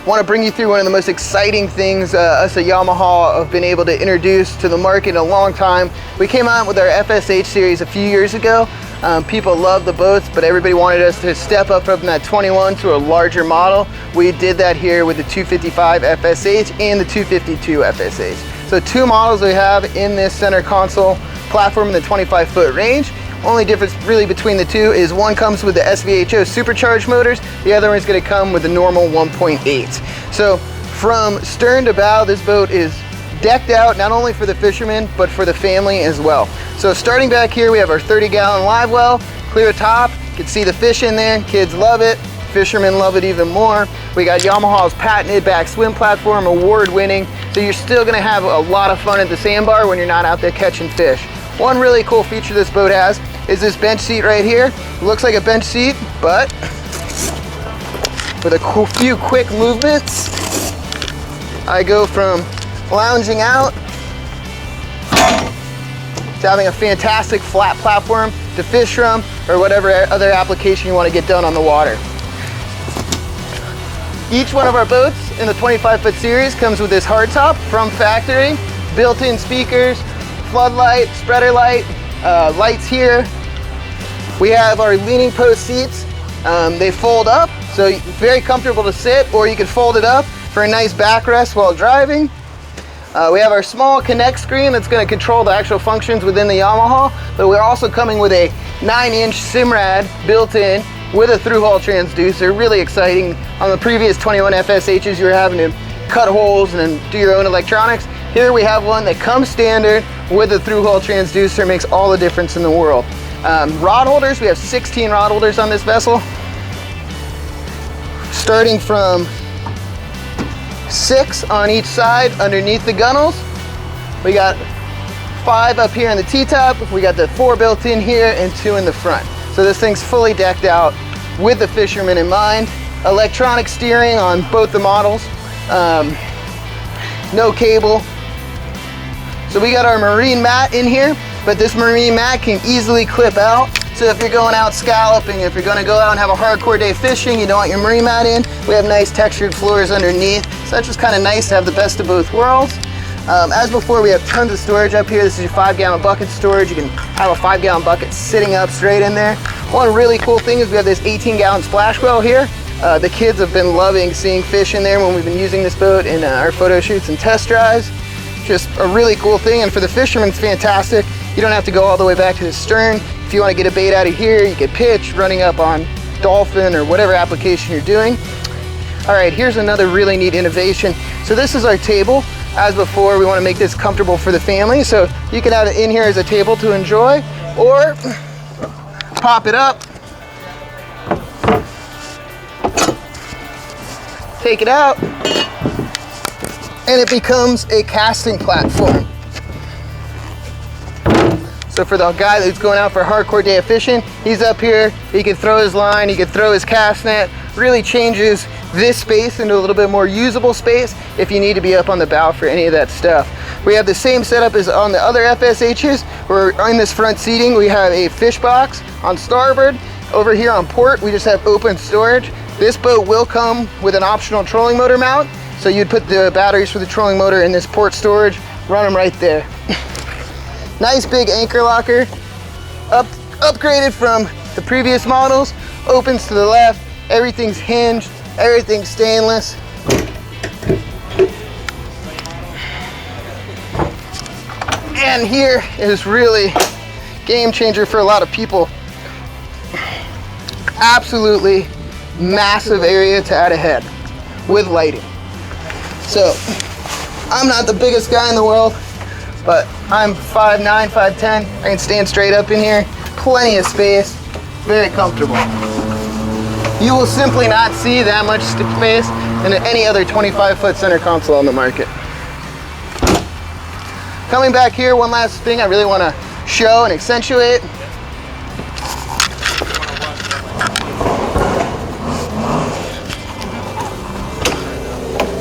want to bring you through one of the most exciting things us at Yamaha have been able to introduce to the market in a long time. We came out with our FSH series a few years ago. People love the boats, but everybody wanted us to step up from that 21 to a larger model. We did that here with the 255 FSH and the 252 FSH. So two models we have in this center console platform in the 25-foot range. Only difference really between the two is one comes with the SVHO supercharged motors, the other one's going to come with the normal 1.8. So from stern to bow, this boat is decked out not only for the fishermen but for the family as well. So starting back here, we have our 30-gallon live well, clear top. You can see the fish in there. Kids love it. Fishermen love it even more. We got Yamaha's patented back swim platform, award-winning. So you're still going to have a lot of fun at the sandbar when you're not out there catching fish. One really cool feature this boat has is this bench seat right here. It looks like a bench seat, but with a few quick movements, I go from lounging out to having a fantastic flat platform to fish from, or whatever other application you want to get done on the water. Each one of our boats in the 25-foot series comes with this hardtop from factory, built-in speakers, floodlight, spreader light, lights here. We have our leaning post seats. They fold up, so very comfortable to sit, or you can fold it up for a nice backrest while driving. We have our small Connect screen that's going to control the actual functions within the Yamaha, but we're also coming with a 9-inch Simrad built in with a through-hull transducer. Really exciting. On the previous 21 FSHs, you were having to cut holes and then do your own electronics. Here we have one that comes standard with a through-hull transducer. Makes all the difference in the world. Rod holders, we have 16 rod holders on this vessel, starting from 6 on each side underneath the gunnels. We got 5 up here in the T-top. We got the 4 built in here and 2 in the front. So this thing's fully decked out with the fisherman in mind. Electronic steering on both the models. No cable. So we got our marine mat in here, but this marine mat can easily clip out. So if you're going out scalloping, if you're going to go out and have a hardcore day fishing, you don't want your marine mat in, we have nice textured floors underneath. So that's just kind of nice to have the best of both worlds. As before, we have tons of storage up here. This is your 5-gallon bucket storage. You can have a 5-gallon bucket sitting up straight in there. One really cool thing is we have this 18-gallon splash well here. The kids have been loving seeing fish in there when we've been using this boat in our photo shoots and test drives. Just a really cool thing, and for the fishermen, it's fantastic. You don't have to go all the way back to the stern. If you want to get a bait out of here, you can pitch, running up on dolphin or whatever application you're doing. All right, here's another really neat innovation. So this is our table. As before, we want to make this comfortable for the family. So you can have it in here as a table to enjoy, or pop it up, take it out, and it becomes a casting platform. So for the guy that's going out for a hardcore day of fishing, he's up here, he can throw his line, he can throw his cast net. Really changes this space into a little bit more usable space if you need to be up on the bow for any of that stuff. We have the same setup as on the other FSHs. We're in this front seating, we have a fish box on starboard. Over here on port, we just have open storage. This boat will come with an optional trolling motor mount. So you'd put the batteries for the trolling motor in this port storage, run them right there. Nice big anchor locker, upgraded from the previous models, opens to the left, everything's hinged, everything's stainless. And here is really game changer for a lot of people. Absolutely massive area to add a head with lighting. So I'm not the biggest guy in the world, but I'm 5'9", 5'10". I can stand straight up in here. Plenty of space, very comfortable. You will simply not see that much space in any other 25-foot center console on the market. Coming back here, one last thing I really want to show and accentuate.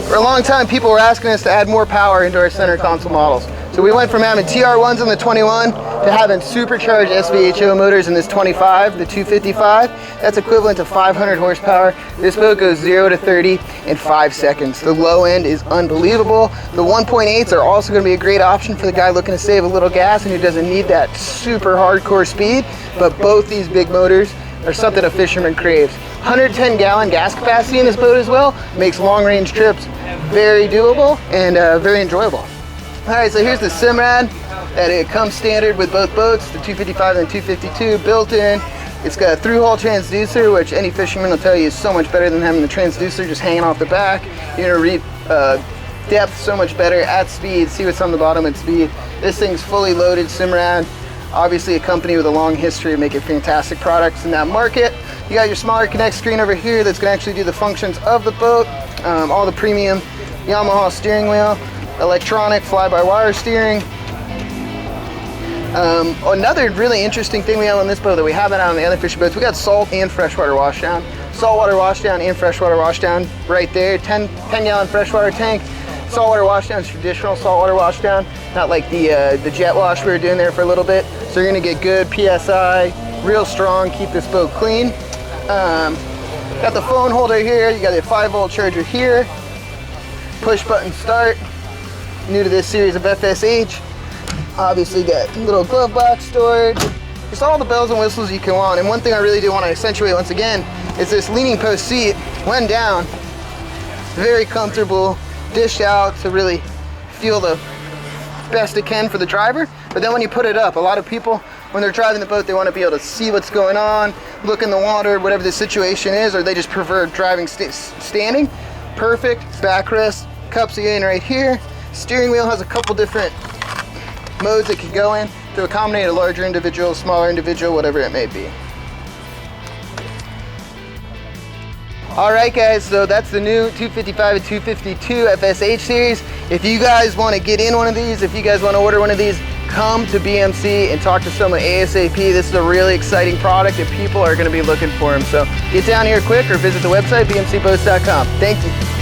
For a long time, people were asking us to add more power into our center console models. So we went from having TR1s on the 21 to having supercharged SVHO motors in this 25, the 255. That's equivalent to 500 horsepower. This boat goes 0 to 30 in 5 seconds. The low end is unbelievable. The 1.8s are also going to be a great option for the guy looking to save a little gas and who doesn't need that super hardcore speed. But both these big motors are something a fisherman craves. 110 gallon gas capacity in this boat as well. Makes long range trips very doable and very enjoyable. All right, so here's the Simrad that it comes standard with both boats, the 255 and the 252 built in. It's got a through-hull transducer, which any fisherman will tell you is so much better than having the transducer just hanging off the back. You're gonna read depth so much better at speed. See what's on the bottom at speed. This thing's fully loaded Simrad. Obviously a company with a long history of making fantastic products in that market. You got your smaller Connect screen over here that's gonna actually do the functions of the boat. All the premium Yamaha steering wheel, electronic fly-by-wire steering. Another really interesting thing we have on this boat that we haven't on the other fishing boats, we got salt and freshwater washdown. Saltwater washdown and freshwater washdown right there. 10 gallon freshwater tank. Saltwater washdown is traditional saltwater washdown, not like the jet wash we were doing there for a little bit. So you're gonna get good PSI, real strong, keep this boat clean. Got the phone holder here, you got a 5-volt charger here, push button start, new to this series of FSH. Obviously got little glove box storage, just all the bells and whistles you can want. And one thing I really do want to accentuate once again is this leaning post seat, when down, very comfortable, dished out to really feel the best it can for the driver. But then when you put it up, a lot of people, when they're driving the boat, they want to be able to see what's going on, look in the water, whatever the situation is, or they just prefer driving standing. Perfect backrest, cups again right here. Steering wheel has a couple different modes it can go in to accommodate a larger individual, smaller individual, whatever it may be. All right guys, so that's the new 255 and 252 FSH series. If you guys want to get in one of these, if you guys want to order one of these, come to BMC and talk to someone ASAP. This is a really exciting product and people are going to be looking for them. So get down here quick or visit the website, bmcboats.com. Thank you.